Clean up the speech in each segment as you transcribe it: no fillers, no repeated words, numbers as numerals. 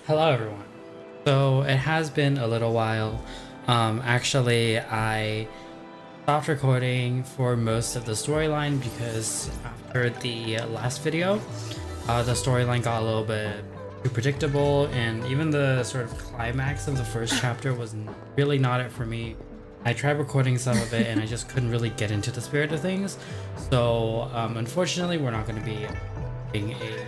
Hello everyone. So it has been a little while. Actually, I stopped recording for most of the storyline because after the last video, the storyline got a little bit too predictable, and even the sort of climax of the first chapter was really not it for me. I tried recording some of it and I just couldn't really get into the spirit of things. So unfortunately, we're not going to be making a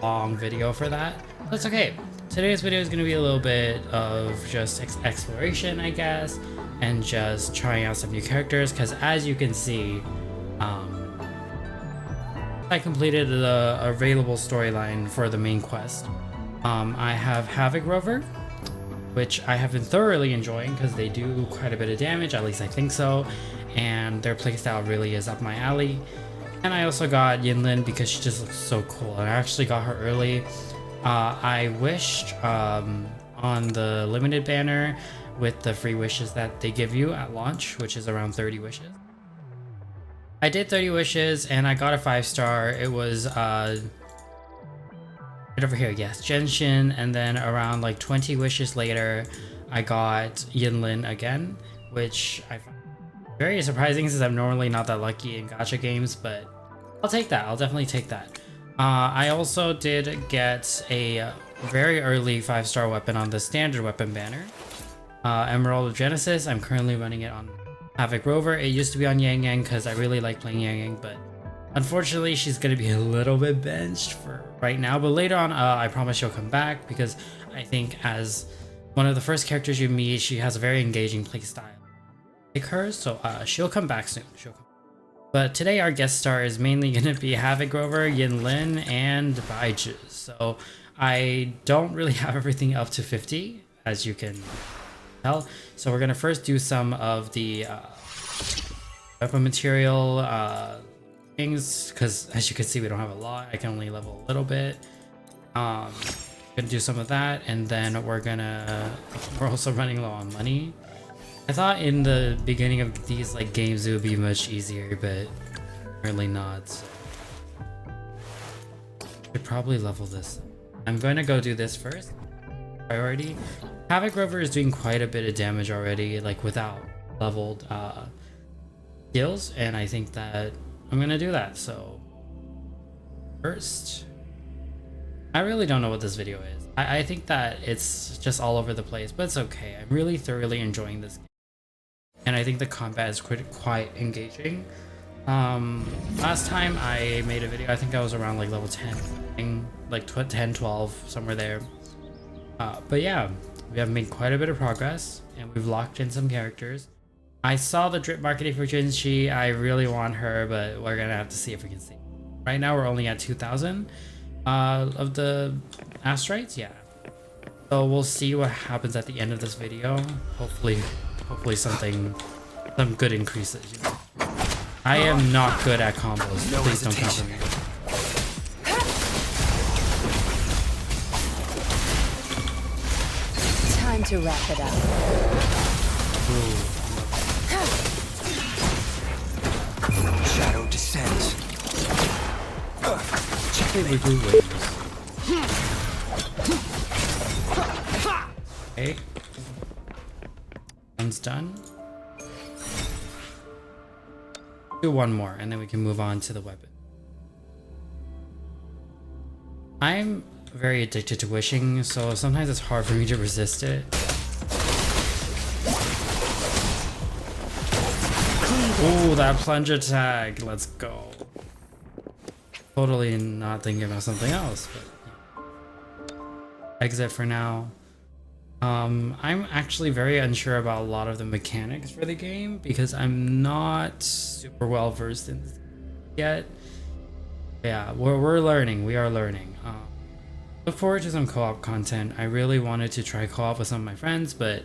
long video for that. That's okay. Today's video is going to be a little bit of just exploration, I guess, and just trying out some new characters, because as you can see, I completed the available storyline for the main quest. I have Havoc Rover, which I have been thoroughly enjoying because they do quite a bit of damage, at least I think so, and their playstyle really is up my alley. And I also got Yinlin because she just looks so cool, and I actually got her early. I wished on the limited banner with the free wishes that they give you at launch, which is around 30 wishes. I did 30 wishes and I got a 5-star. It was right over here, yes, JENSHIN, and then around like 20 wishes later, I got Yinlin again, which I find very surprising since I'm normally not that lucky in gacha games, but I'll take that. I'll definitely take that. I also did get a very early 5-star weapon on the standard weapon banner. Emerald of Genesis. I'm currently running it on Havoc Rover. It used to be on Yang Yang because I really like playing Yang Yang, but unfortunately she's going to be a little bit benched for right now. But later on, I promise she'll come back because I think as one of the first characters you meet, she has a very engaging playstyle like hers. So she'll come back soon. But today our guest star is mainly going to be Havoc Rover, Yinlin, and Baiju. So I don't really have everything up to 50, as you can tell. So we're going to first do some of the weapon material things, because as you can see we don't have a lot. I can only level a little bit. Gonna do some of that, and then we're also running low on money. I thought in the beginning of these like games it would be much easier, but apparently not. Should probably level this. I'm going to go do this first. Priority. Havoc Rover is doing quite a bit of damage already, like without leveled skills, and I think that I'm gonna do that. So first, I really don't know what this video is. I think that it's just all over the place, but it's okay. I'm really thoroughly enjoying this game. And I think the combat is quite engaging. Last time I made a video, I think I was around like level 10, like 10, 12, somewhere there. But yeah, we have made quite a bit of progress and we've locked in some characters. I saw the drip marketing for Jinshi. I really want her, but we're gonna have to see if we can see. Right now we're only at 2,000 of the astrites, yeah. So we'll see what happens at the end of this video. Hopefully some good increases, you know. I am not good at combos. No, please don't cover me. Time to wrap it up. Shadow descends. Okay. One's done. Do one more and then we can move on to the weapon. I'm very addicted to wishing, so sometimes it's hard for me to resist it. Oh, that plunge attack. Let's go. Totally not thinking about something else, but exit for now. I'm actually very unsure about a lot of the mechanics for the game because I'm not super well versed in this yet. Yeah, we're learning. We are learning. Look forward to some co-op content. I really wanted to try co-op with some of my friends, but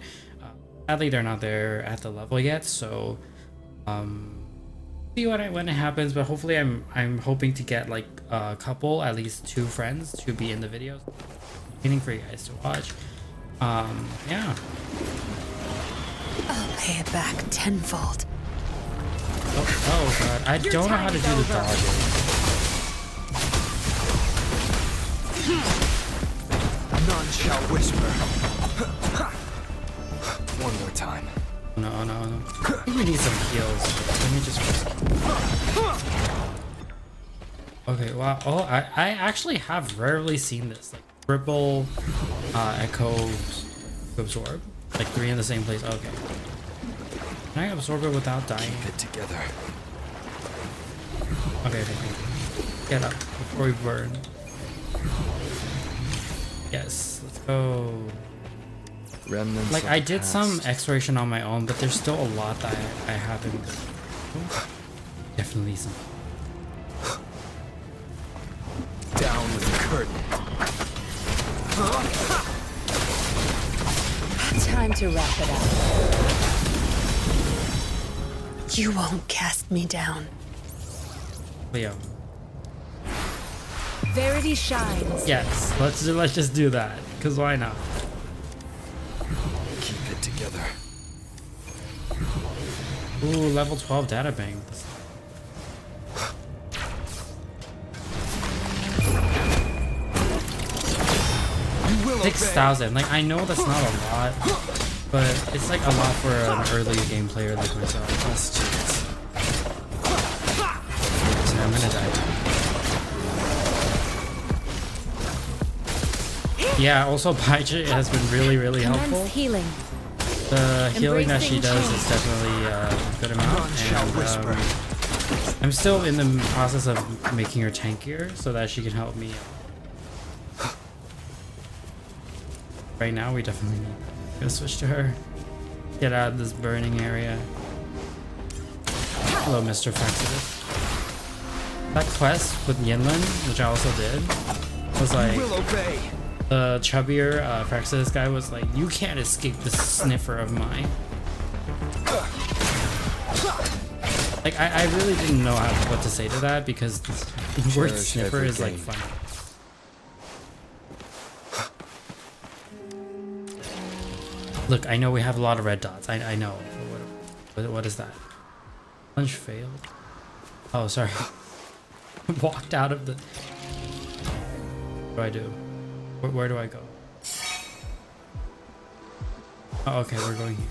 sadly they're not there at the level yet. So see when it happens. But hopefully, I'm hoping to get like a couple, at least 2 friends to be in the videos, waiting for you guys to watch. Yeah. I'll pay it back tenfold. Oh god, I don't know how to do the dodges. shall whisper. One more time. No. I think we need some heals. Let me just okay, wow. Oh, I actually have rarely seen this. Like triple echoes absorb. Like 3 in the same place. Okay. Can I absorb it without dying? Keep it together. Okay. Get up before we burn. Yes, let's go. Remnants Like of I the did past. some exploration on my own, but there's still a lot that I haven't. Definitely some. Down with the curtain. Time to wrap it up. You won't cast me down. Leo. Verity shines. Yes, let's just do that. Cause why not? Keep it together. Ooh, level 12 data bank. You will 6,000. Like I know that's not a lot, but it's like a lot for an early game player like myself. Let's chance. So I'm gonna die. Yeah, also Paige has been really helpful. Commence healing. The healing that she Embracing does change. is definitely a good amount. None shall whisper. I'm still in the process of making her tankier so that she can help me. Right now, we definitely need to switch to her. Get out of this burning area. Hello, Mr. Frexidus. That quest with Yinlin, which I also did, was like Will obey. the chubbier Frexidus guy was like, "You can't escape the sniffer of mine." Like I really didn't know what to say to that because the word Cherish sniffer every is like game. funny. Look, I know we have a lot of red dots. I know. What is that? Lunch failed. Oh, sorry. Walked out of the. What do I do? Where do I go? Oh, okay, we're going here.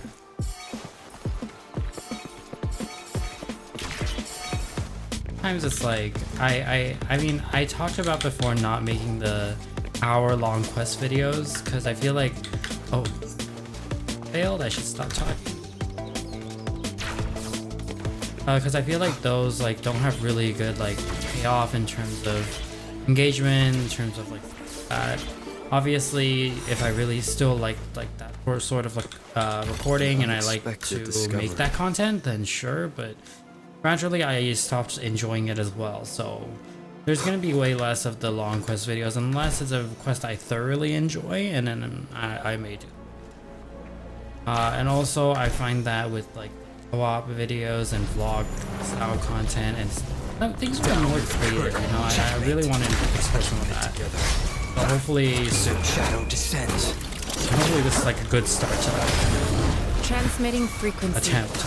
Sometimes it's like I mean I talked about before not making the hour-long quest videos because I feel like failed. I should stop talking. Because I feel like those like don't have really good like payoff in terms of engagement, in terms of like that. Obviously, if I really still like that sort of like recording and I like Unexpected to discovery. make that content, then sure. But gradually, I stopped enjoying it as well. So there's gonna be way less of the long quest videos unless it's a quest I thoroughly enjoy, and then I may do. And also, I find that with like co-op videos and vlog style content and things are more creative. You know, I really want to explore some of that. So hopefully soon. Shadow descends. Hopefully this is like a good start to that Transmitting frequency. attempt.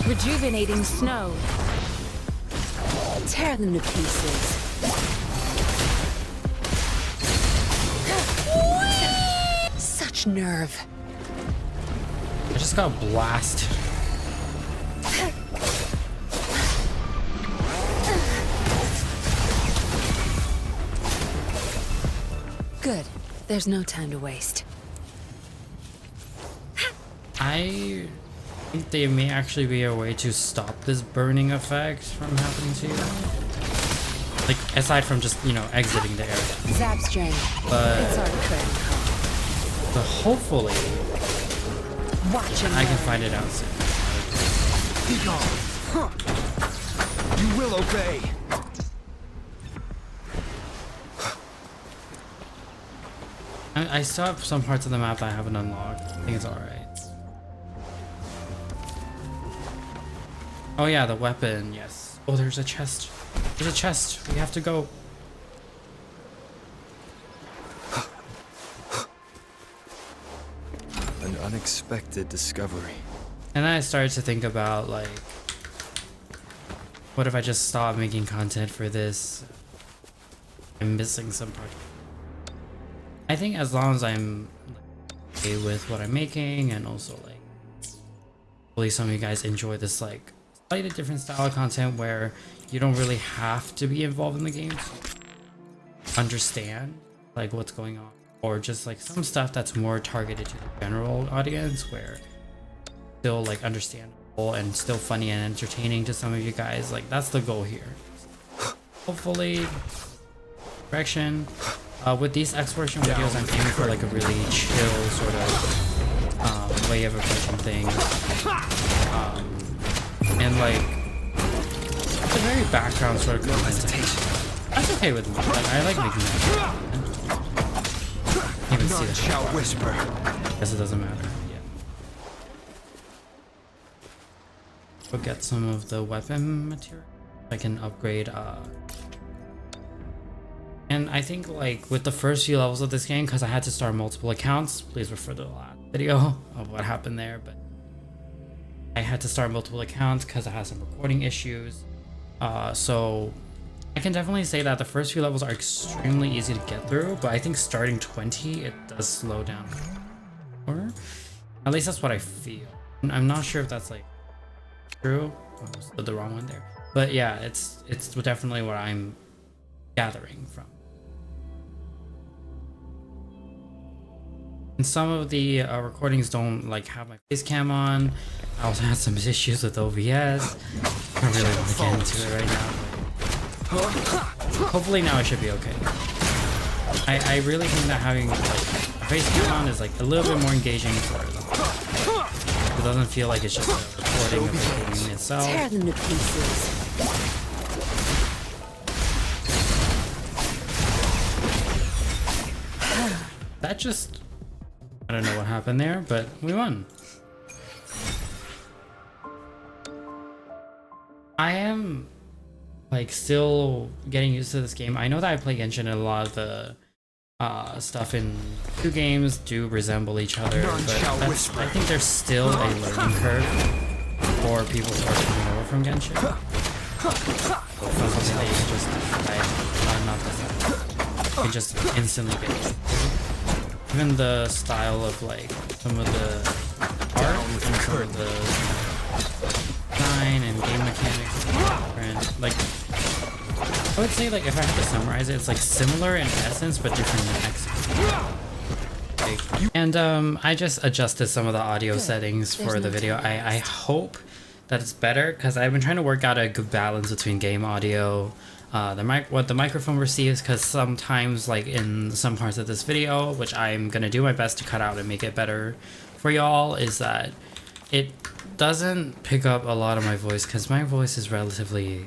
Rejuvenating snow. Tear them to pieces. Such nerve. I just got blasted. Good. There's no time to waste. I think there may actually be a way to stop this burning effect from happening to you. Like, aside from just, you know, exiting the area. Zap strain. But, It's our curtain call. but hopefully, Watch and I can learn. find it out soon. Be gone. You will obey. I still have some parts of the map that I haven't unlocked. I think it's alright. Oh yeah, the weapon, yes. Oh, there's a chest. There's a chest. We have to go. An unexpected discovery. And then I started to think about like what if I just stop making content for this? I'm missing some part. I think as long as I'm okay with what I'm making, and also like hopefully some of you guys enjoy this like slightly different style of content where you don't really have to be involved in the game to understand like what's going on, or just like some stuff that's more targeted to the general audience where still like understandable and still funny and entertaining to some of you guys. Like that's the goal here. Hopefully direction with these exploration videos, I'm aiming for like a really chill sort of way of approaching things, and like it's a very background sort of content. That's okay with me. Like I like making that. Even see None shall that. whisper. Guess it doesn't matter. Yeah. We'll get some of the weapon material. I can upgrade. And I think like with the first few levels of this game, because I had to start multiple accounts, please refer to the last video of what happened there, but I had to start multiple accounts because I had some recording issues. So I can definitely say that the first few levels are extremely easy to get through, but I think starting 20, it does slow down. Or at least that's what I feel. I'm not sure if that's like true. Oh, I said the wrong one there. But yeah, it's definitely what I'm gathering from. And some of the recordings don't like have my face cam on. I also had some issues with OBS. I don't really want to get into it right now, but hopefully now it should be okay. I really think that having like a face cam on is like a little bit more engaging for them. It doesn't feel like it's just a recording of the game itself. Tear them to pieces. That just, I don't know what happened there, but we won. I am like still getting used to this game. I know that I play Genshin and a lot of the stuff in two games do resemble each other, but I think there's still a learning curve for people who are coming over from Genshin. From something that you can just, not this, you can just instantly get used to. Even the style of like some of the art and some of the design and game mechanics and like I would say like if I had to summarize it, it's like similar in essence but different in execution. And I just adjusted some of the audio settings for the video. I hope that it's better because I've been trying to work out a good balance between game audio, what the microphone receives, because sometimes like in some parts of this video, which I'm gonna do my best to cut out and make it better for y'all, is that it doesn't pick up a lot of my voice because my voice is relatively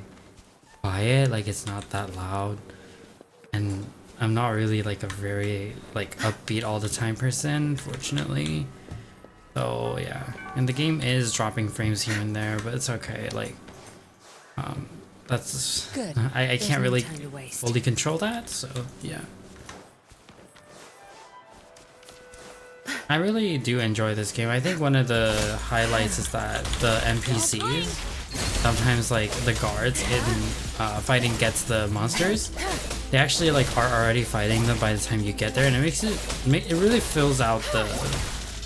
quiet, like it's not that loud, and I'm not really like a very like upbeat all the time person, fortunately. So yeah, and the game is dropping frames here and there, but it's okay. Like that's good. I can't really fully control that, so yeah. I really do enjoy this game. I think one of the highlights is that the NPCs, sometimes like the guards in fighting gets the monsters, they actually like are already fighting them by the time you get there, and it makes it really fills out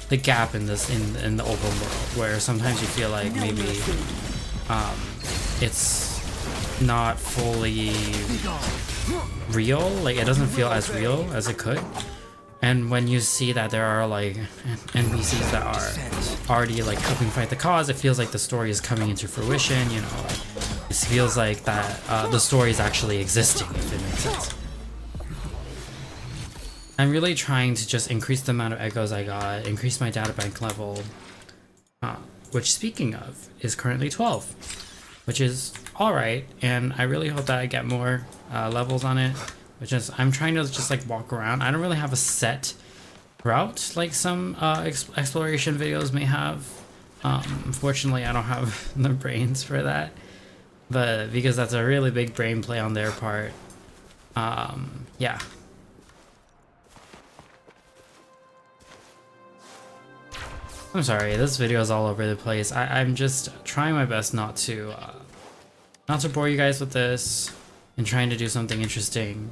the gap in this in the open world, where sometimes you feel like maybe it's not fully real, like it doesn't feel as real as it could. And when you see that there are like NPCs that are already like helping fight the cause, it feels like the story is coming into fruition, you know. It feels like that the story is actually existing, if it makes sense. I'm really trying to just increase the amount of echoes I got, increase my data bank level, which speaking of is currently 12, which is alright, and I really hope that I get more levels on it. Which is, I'm trying to just like walk around. I don't really have a set route like some exploration videos may have. Unfortunately, I don't have the brains for that. But because that's a really big brain play on their part. Yeah. I'm sorry, this video is all over the place. I'm just trying my best not to not to bore you guys with this and trying to do something interesting.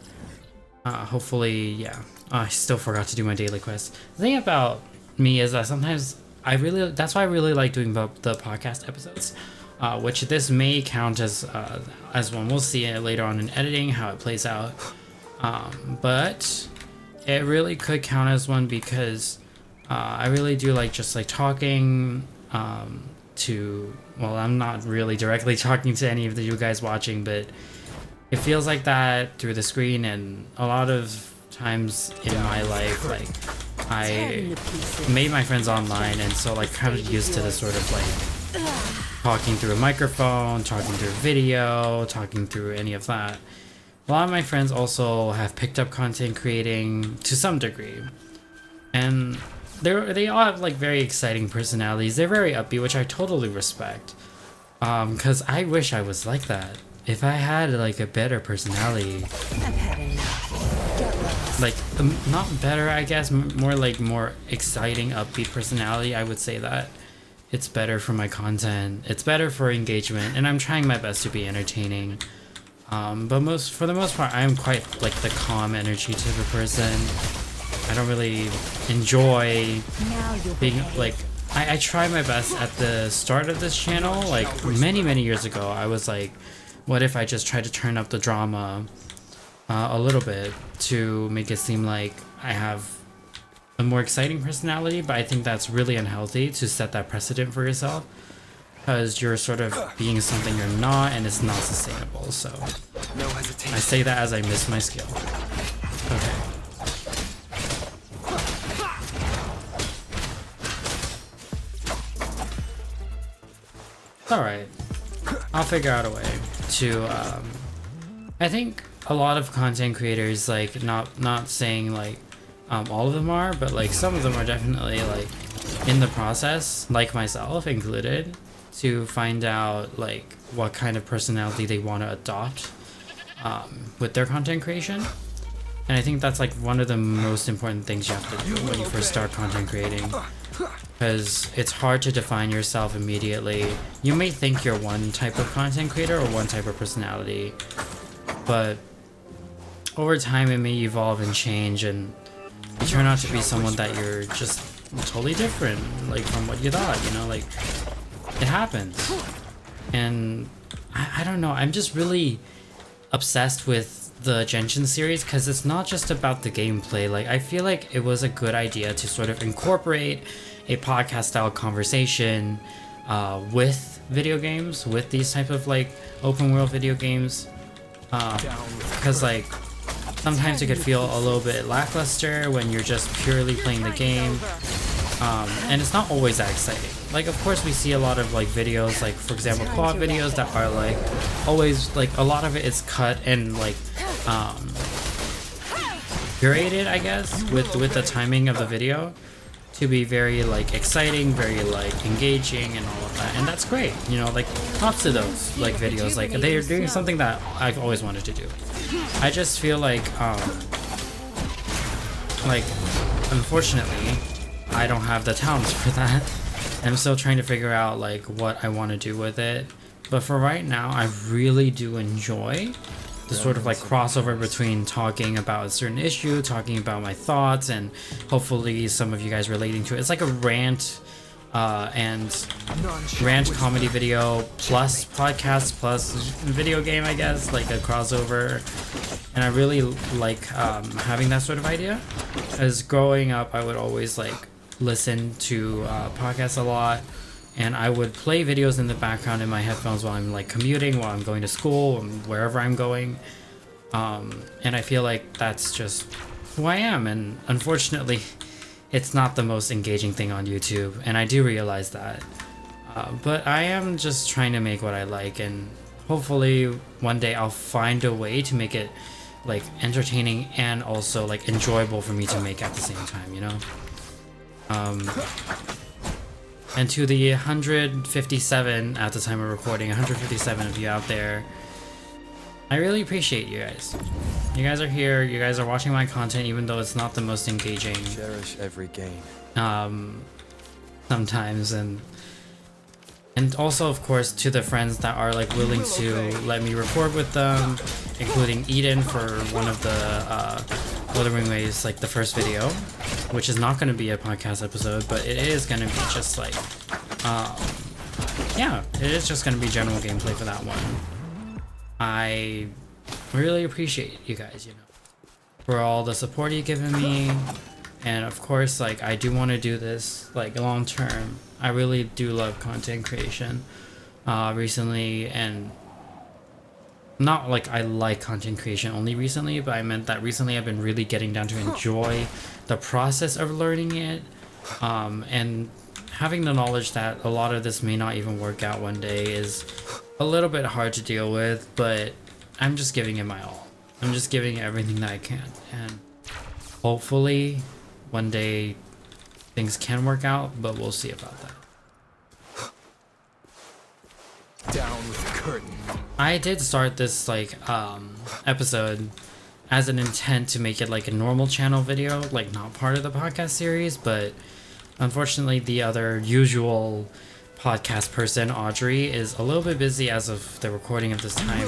Hopefully, yeah. I still forgot to do my daily quest. The thing about me is that sometimes that's why I really like doing the podcast episodes, which this may count as one. We'll see it later on in editing how it plays out. But it really could count as one because I really do like just like talking to, well, I'm not really directly talking to any of you guys watching, but it feels like that through the screen. And a lot of times in my life, like I made my friends online, and so like kind of used to the sort of like talking through a microphone, talking through video, talking through any of that. A lot of my friends also have picked up content creating to some degree, and they all have like very exciting personalities. They're very upbeat, which I totally respect. Cause I wish I was like that. If I had like a better personality, I've had enough. Get lost. like not better, I guess, more exciting, upbeat personality, I would say that it's better for my content. It's better for engagement, and I'm trying my best to be entertaining. But for the most part, I'm quite like the calm energy type of person. I don't really enjoy being like, I try my best at the start of this channel, like many years ago. I was like, what if I just try to turn up the drama a little bit to make it seem like I have a more exciting personality? But I think that's really unhealthy to set that precedent for yourself, because you're sort of being something you're not, and it's not sustainable. So No hesitation. I say that as I miss my skill. Okay. Alright, I'll figure out a way to, I think a lot of content creators, like, not saying, like, all of them are, but, like, some of them are definitely, like, in the process, like myself included, to find out, like, what kind of personality they want to adopt, with their content creation. And I think that's, like, one of the most important things you have to do when you first start content creating. Because it's hard to define yourself immediately. You may think you're one type of content creator or one type of personality, but over time it may evolve and change, and you turn out to be someone that you're just totally different, like from what you thought, you know, like it happens. And I don't know, I'm just really obsessed with the Genshin series because it's not just about the gameplay. Like, I feel like it was a good idea to sort of incorporate a podcast style conversation with video games, with these type of like open world video games, because like sometimes it could feel a little bit lackluster when you're just purely playing the game, and it's not always that exciting. Like, of course we see a lot of like videos, like for example quad videos, that are like always like a lot of it is cut and like curated, I guess, with the timing of the video to be very like exciting, very like engaging and all of that, and that's great, you know, like props to those like videos, like they're doing something that I've always wanted to do. I just feel like unfortunately I don't have the talents for that. I'm still trying to figure out like what I want to do with it, but for right now I really do enjoy the sort of like crossover between talking about a certain issue, talking about my thoughts, and hopefully some of you guys relating to it. It's like a rant rant comedy video plus podcast plus video game, I guess, like a crossover. And I really like having that sort of idea. As growing up, I would always like listen to podcasts a lot, and I would play videos in the background in my headphones while I'm like commuting, while I'm going to school, wherever I'm going. And I feel like that's just who I am, and unfortunately it's not the most engaging thing on YouTube, and I do realize that. But I am just trying to make what I like, and hopefully one day I'll find a way to make it like entertaining and also like enjoyable for me to make at the same time, you know? And to the 157 at the time of recording, 157 of you out there, I really appreciate you guys. You guys are here, you guys are watching my content even though it's not the most engaging. Cherish every gain. Sometimes, and And also, of course, to the friends that are like willing to let me record with them, including Eden for one of the Wuthering Waves, like the first video, which is not going to be a podcast episode, but it is going to be just like, yeah, it is just going to be general gameplay for that one. I really appreciate you guys, you know, for all the support you've given me. And of course, like, I do want to do this like long term. I really do love content creation recently, and not like I like content creation only recently, but I meant that recently I've been really getting down to enjoy the process of learning it, and having the knowledge that a lot of this may not even work out one day is a little bit hard to deal with, but I'm just giving it my all. I'm just giving it everything that I can, and hopefully one day things can work out, but we'll see about that. Down with the curtain. I did start this like episode as an intent to make it like a normal channel video, like not part of the podcast series, but unfortunately the other usual podcast person, Audrey, is a little bit busy as of the recording of this time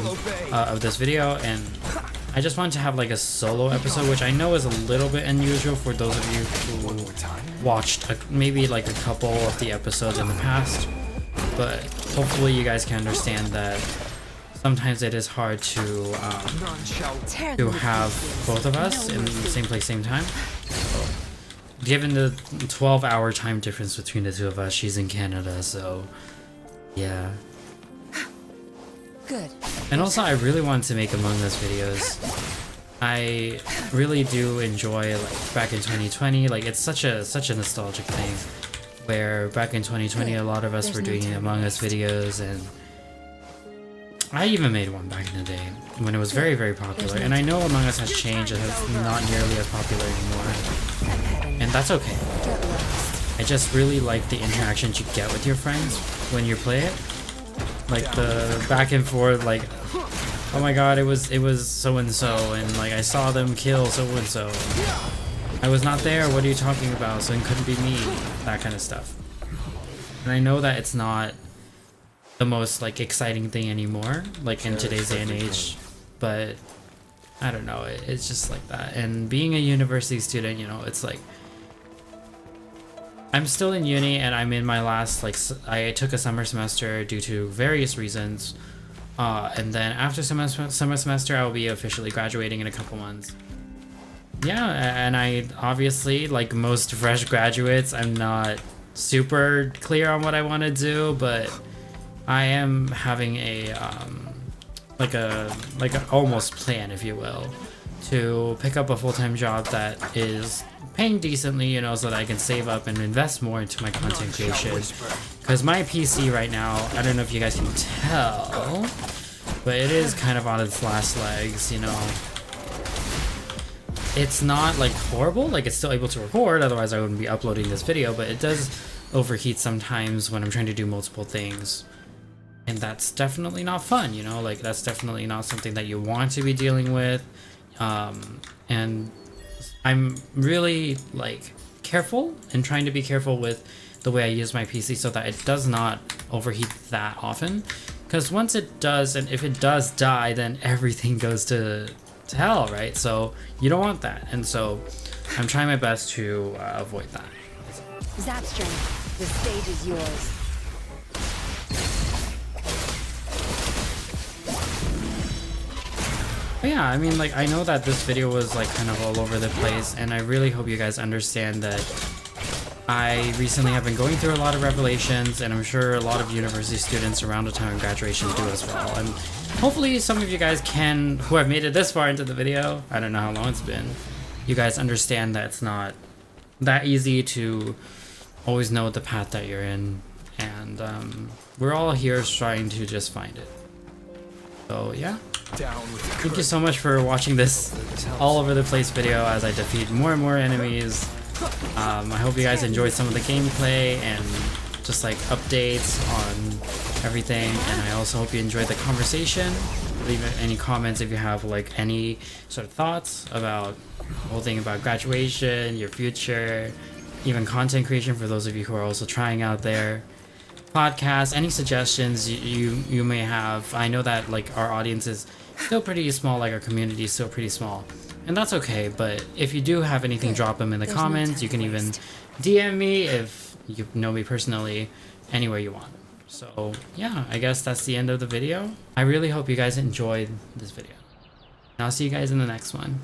of this video, and I just wanted to have like a solo episode, which I know is a little bit unusual for those of you who watched maybe like a couple of the episodes in the past, but hopefully you guys can understand that sometimes it is hard to have both of us in the same place, same time. So, given the 12-hour time difference between the two of us, she's in Canada, so yeah. Good. And also, I really want to make Among Us videos. I really do enjoy, like, back in 2020, like, it's such a nostalgic thing, where back in 2020 a lot of us were doing Among Us videos, and I even made one back in the day when it was very, very popular. And I know Among Us has changed and it's not nearly as popular anymore, and that's okay. I just really like the interactions you get with your friends when you play it, like the back and forth, like, oh my god, it was so and so, and like I saw them kill so and so. I was not there, what are you talking about? So it couldn't be me, that kind of stuff. And I know that it's not the most like exciting thing anymore, like in today's day and age, but I don't know, it's just like that. And being a university student, you know, it's like I'm still in uni and I'm in my last, like, I took a summer semester due to various reasons, and then after summer semester I will be officially graduating in a couple months. Yeah, and I obviously, like most fresh graduates, I'm not super clear on what I want to do, but I am having a like a almost plan, if you will, to pick up a full-time job that is paying decently, you know, so that I can save up and invest more into my content creation. Because my PC right now, I don't know if you guys can tell, but it is kind of on its last legs, you know. It's not like horrible, like it's still able to record, otherwise I wouldn't be uploading this video, but it does overheat sometimes when I'm trying to do multiple things. And that's definitely not fun, you know, like that's definitely not something that you want to be dealing with. And I'm really like careful and trying to be careful with the way I use my PC so that it does not overheat that often. Because once it does, and if it does die, then everything goes to hell, right? So you don't want that. And so I'm trying my best to avoid that. Zapstring, the stage is yours. But yeah, I mean, like, I know that this video was like kind of all over the place, and I really hope you guys understand that I recently have been going through a lot of revelations, and I'm sure a lot of university students around the time of graduation do as well. And hopefully some of you guys can, who have made it this far into the video, I don't know how long it's been, you guys understand that it's not that easy to always know the path that you're in, and we're all here trying to just find it. So yeah. Thank you so much for watching this all over the place video as I defeat more and more enemies. I hope you guys enjoyed some of the gameplay and just like updates on everything, and I also hope you enjoyed the conversation. Leave any comments if you have like any sort of thoughts about the whole thing about graduation, your future, even content creation for those of you who are also trying out there. podcast, any suggestions you may have. I know that like our audience is still pretty small, like our community is still pretty small, and that's okay. But if you do have anything, drop them in the comments. You can even DM me if you know me personally, anywhere you want. So yeah, I guess that's the end of the video. I really hope you guys enjoyed this video, and I'll see you guys in the next one.